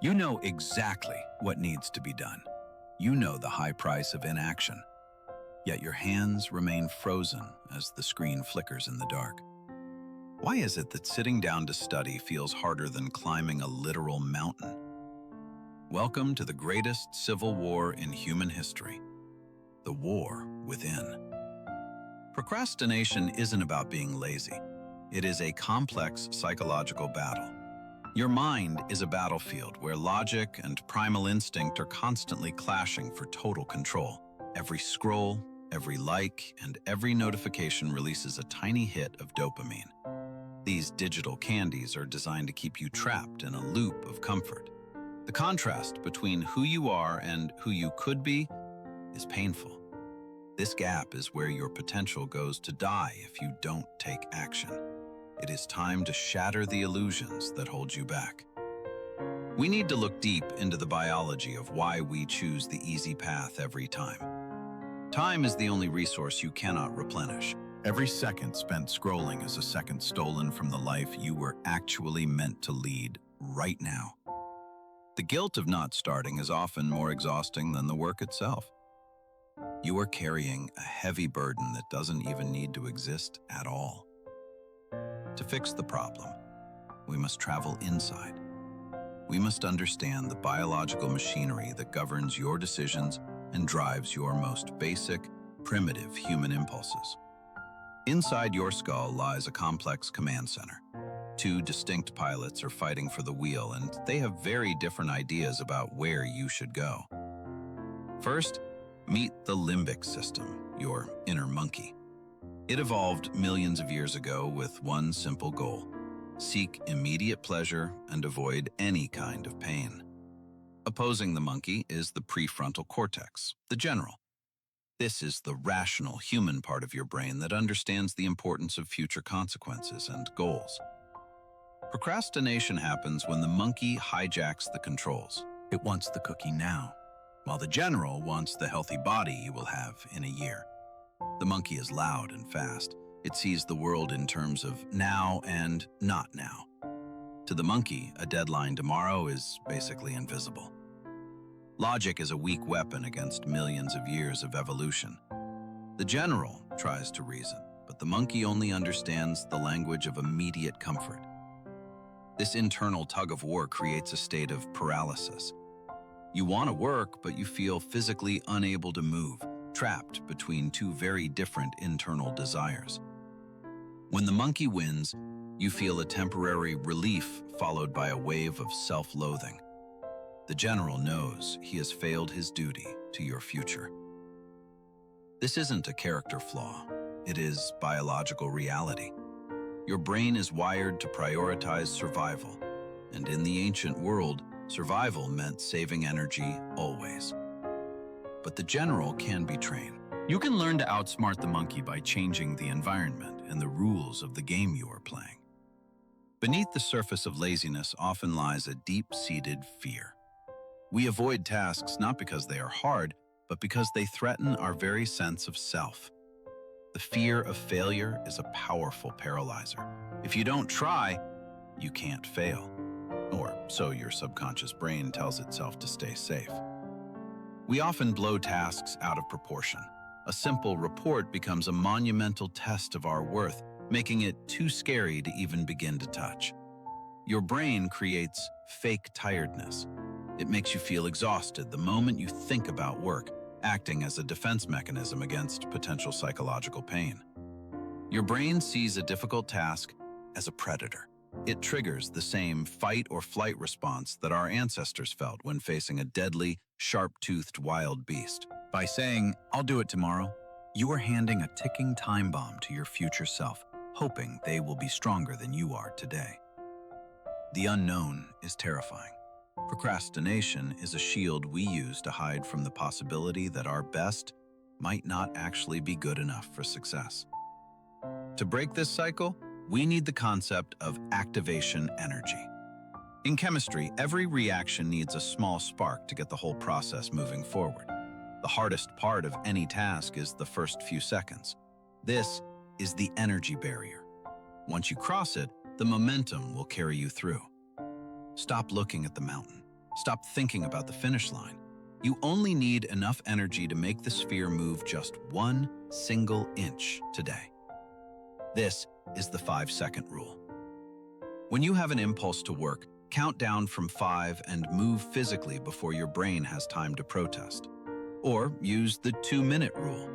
You know exactly what needs to be done. You know the high price of inaction. Yet your hands remain frozen as the screen flickers in the dark. Why is it that sitting down to study feels harder than climbing a literal mountain? Welcome to the greatest civil war in human history, the war within. Procrastination isn't about being lazy. It is a complex psychological battle. Your mind is a battlefield where logic and primal instinct are constantly clashing for total control. Every scroll, every like, and every notification releases a tiny hit of dopamine. These digital candies are designed to keep you trapped in a loop of comfort. The contrast between who you are and who you could be is painful. This gap is where your potential goes to die if you don't take action. It is time to shatter the illusions that hold you back. We need to look deep into the biology of why we choose the easy path every time. Time is the only resource you cannot replenish. Every second spent scrolling is a second stolen from the life you were actually meant to lead right now. The guilt of not starting is often more exhausting than the work itself. You are carrying a heavy burden that doesn't even need to exist at all. To fix the problem, we must travel inside. We must understand the biological machinery that governs your decisions and drives your most basic, primitive human impulses. Inside your skull lies a complex command center. Two distinct pilots are fighting for the wheel, and they have very different ideas about where you should go. First, meet the Limbic System, your inner monkey. It evolved millions of years ago with one simple goal: seek immediate pleasure and avoid any kind of pain. Opposing the monkey is the prefrontal cortex, the general. This is the rational human part of your brain that understands the importance of future consequences and goals. Procrastination happens when the monkey hijacks the controls. It wants the cookie now, while the general wants the healthy body you will have in a year. The monkey is loud and fast. It sees the world in terms of now and not now. To the monkey, a deadline tomorrow is basically invisible. Logic is a weak weapon against millions of years of evolution. The general tries to reason, but the monkey only understands the language of immediate comfort. This internal tug-of-war creates a state of paralysis. You want to work, but you feel physically unable to move, trapped between two very different internal desires. When the monkey wins, you feel a temporary relief followed by a wave of self-loathing. The general knows he has failed his duty to your future. This isn't a character flaw. It is biological reality. Your brain is wired to prioritize survival, and in the ancient world, survival meant saving energy always. But the general can be trained. You can learn to outsmart the monkey by changing the environment and the rules of the game you are playing. Beneath the surface of laziness often lies a deep-seated fear. We avoid tasks not because they are hard, but because they threaten our very sense of self. The fear of failure is a powerful paralyzer. If you don't try, you can't fail. Or so your subconscious brain tells itself to stay safe. We often blow tasks out of proportion. A simple report becomes a monumental test of our worth, making it too scary to even begin to touch. Your brain creates fake tiredness. It makes you feel exhausted the moment you think about work, acting as a defense mechanism against potential psychological pain. Your brain sees a difficult task as a predator. It triggers the same fight or flight response that our ancestors felt when facing a deadly, sharp-toothed wild beast. By saying, "I'll do it tomorrow," you are handing a ticking time bomb to your future self, hoping they will be stronger than you are today. The unknown is terrifying. Procrastination is a shield we use to hide from the possibility that our best might not actually be good enough for success. To break this cycle, we need the concept of activation energy. In chemistry, every reaction needs a small spark to get the whole process moving forward. The hardest part of any task is the first few seconds. This is the energy barrier. Once you cross it, the momentum will carry you through. Stop looking at the mountain. Stop thinking about the finish line. You only need enough energy to make the sphere move just 1 single inch today. This is the 5-second rule. When you have an impulse to work, count down from 5 and move physically before your brain has time to protest. Or use the 2-minute rule.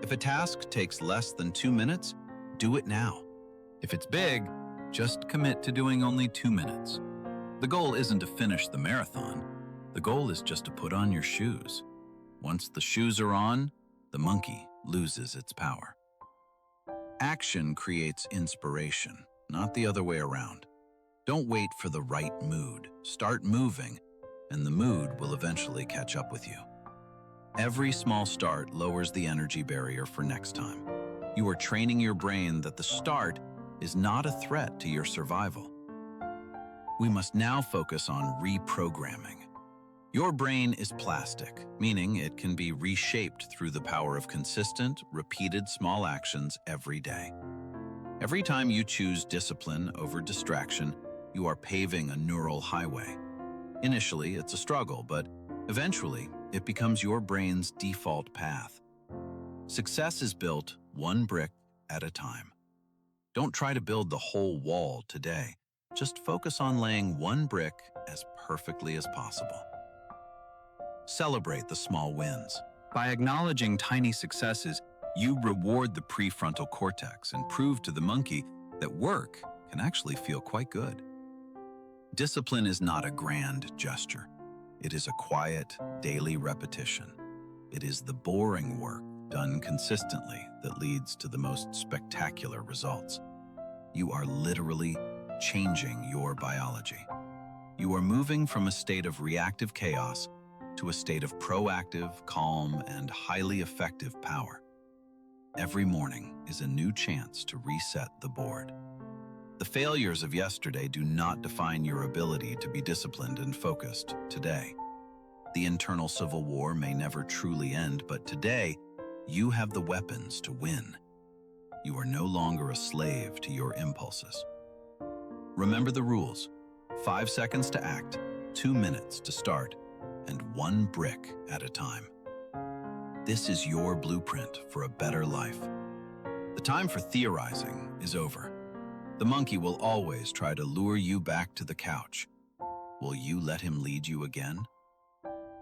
If a task takes less than 2 minutes, do it now. If it's big, just commit to doing only 2 minutes. The goal isn't to finish the marathon. The goal is just to put on your shoes. Once the shoes are on, the monkey loses its power. Action creates inspiration, not the other way around. Don't wait for the right mood. Start moving, and the mood will eventually catch up with you. Every small start lowers the energy barrier for next time. You are training your brain that the start is not a threat to your survival. We must now focus on reprogramming. Your brain is plastic, meaning it can be reshaped through the power of consistent, repeated small actions every day. Every time you choose discipline over distraction, you are paving a neural highway. Initially, it's a struggle, but eventually, it becomes your brain's default path. Success is built one brick at a time. Don't try to build the whole wall today. Just focus on laying one brick as perfectly as possible. Celebrate the small wins. By acknowledging tiny successes, you reward the prefrontal cortex and prove to the monkey that work can actually feel quite good. Discipline is not a grand gesture. It is a quiet, daily repetition. It is the boring work done consistently that leads to the most spectacular results. You are literally changing your biology. You are moving from a state of reactive chaos to a state of proactive, calm, and highly effective power. Every morning is a new chance to reset the board. The failures of yesterday do not define your ability to be disciplined and focused today. The internal civil war may never truly end, but today, you have the weapons to win. You are no longer a slave to your impulses. Remember the rules: 5 seconds to act, 2 minutes to start, and 1 brick at a time. This is your blueprint for a better life. The time for theorizing is over. The monkey will always try to lure you back to the couch. Will you let him lead you again?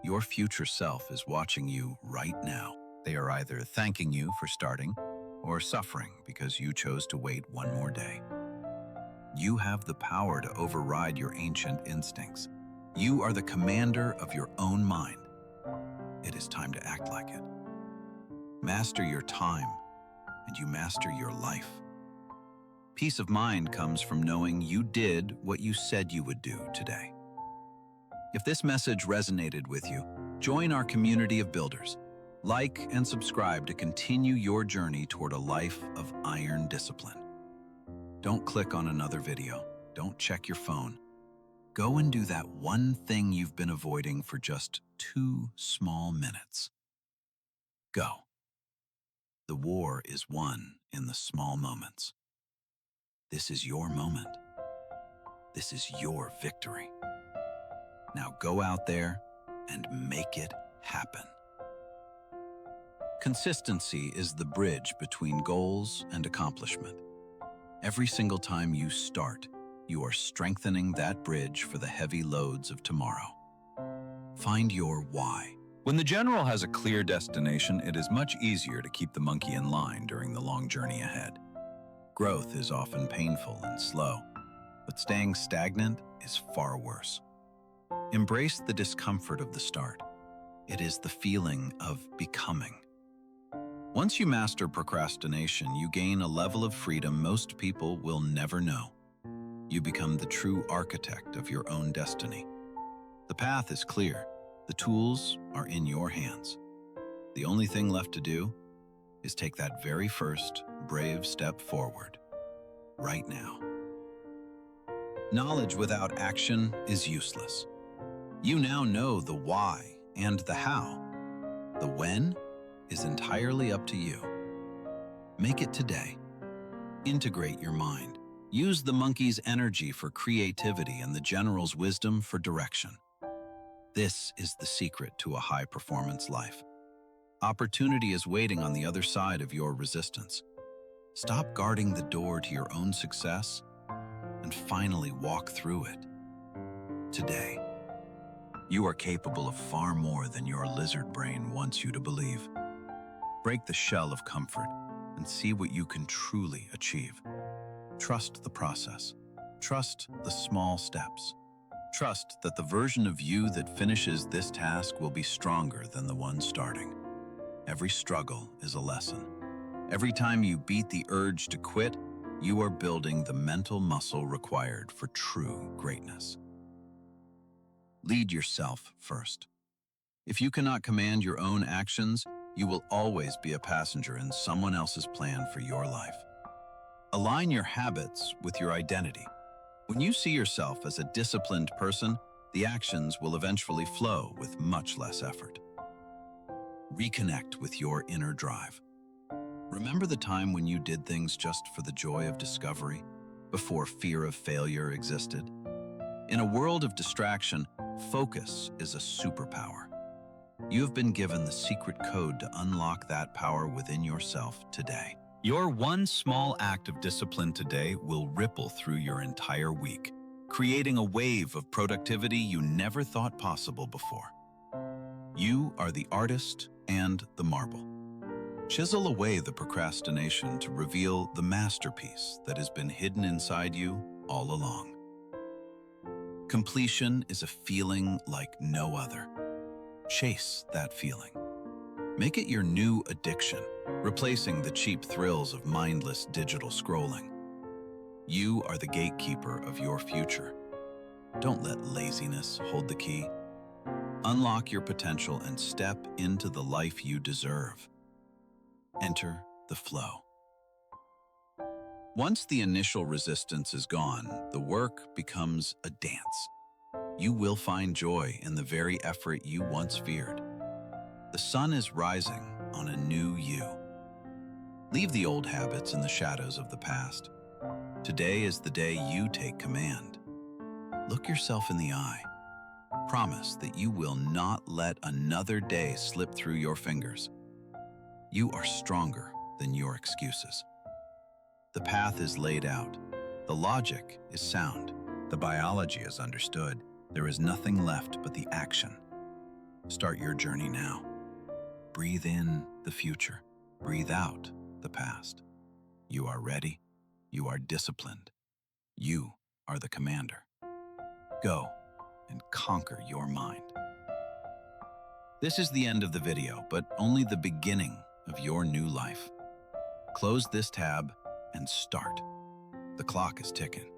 Your future self is watching you right now. They are either thanking you for starting or suffering because you chose to wait one more day. You have the power to override your ancient instincts. You are the commander of your own mind. It is time to act like it. Master your time, and you master your life. Peace of mind comes from knowing you did what you said you would do today. If this message resonated with you, join our community of builders. Like and subscribe to continue your journey toward a life of iron discipline. Don't click on another video. Don't check your phone. Go and do that one thing you've been avoiding for just 2 small minutes. Go. The war is won in the small moments. This is your moment. This is your victory. Now go out there and make it happen. Consistency is the bridge between goals and accomplishment. Every single time you start, you are strengthening that bridge for the heavy loads of tomorrow. Find your why. When the general has a clear destination, it is much easier to keep the monkey in line during the long journey ahead. Growth is often painful and slow, but staying stagnant is far worse. Embrace the discomfort of the start. It is the feeling of becoming. Once you master procrastination, you gain a level of freedom most people will never know. You become the true architect of your own destiny. The path is clear. The tools are in your hands. The only thing left to do is take that very first brave step forward, right now. Knowledge without action is useless. You now know the why and the how. The when is entirely up to you. Make it today. Integrate your mind. Use the monkey's energy for creativity and the general's wisdom for direction. This is the secret to a high-performance life. Opportunity is waiting on the other side of your resistance. Stop guarding the door to your own success and finally walk through it. Today, you are capable of far more than your lizard brain wants you to believe. Break the shell of comfort and see what you can truly achieve. Trust the process. Trust the small steps. Trust that the version of you that finishes this task will be stronger than the one starting. Every struggle is a lesson. Every time you beat the urge to quit, you are building the mental muscle required for true greatness. Lead yourself first. If you cannot command your own actions, you will always be a passenger in someone else's plan for your life. Align your habits with your identity. When you see yourself as a disciplined person, the actions will eventually flow with much less effort. Reconnect with your inner drive. Remember the time when you did things just for the joy of discovery, before fear of failure existed? In a world of distraction, focus is a superpower. You have been given the secret code to unlock that power within yourself today. Your one small act of discipline today will ripple through your entire week, creating a wave of productivity you never thought possible before. You are the artist and the marble. Chisel away the procrastination to reveal the masterpiece that has been hidden inside you all along. Completion is a feeling like no other. Chase that feeling. Make it your new addiction, replacing the cheap thrills of mindless digital scrolling. You are the gatekeeper of your future. Don't let laziness hold the key. Unlock your potential and step into the life you deserve. Enter the flow. Once the initial resistance is gone, the work becomes a dance. You will find joy in the very effort you once feared. The sun is rising on a new you. Leave the old habits in the shadows of the past. Today is the day you take command. Look yourself in the eye. Promise that you will not let another day slip through your fingers. You are stronger than your excuses. The path is laid out. The logic is sound. The biology is understood. There is nothing left but the action. Start your journey now. Breathe in the future. Breathe out the past. You are ready. You are disciplined. You are the commander. Go and conquer your mind. This is the end of the video, but only the beginning of your new life. Close this tab and start. The clock is ticking.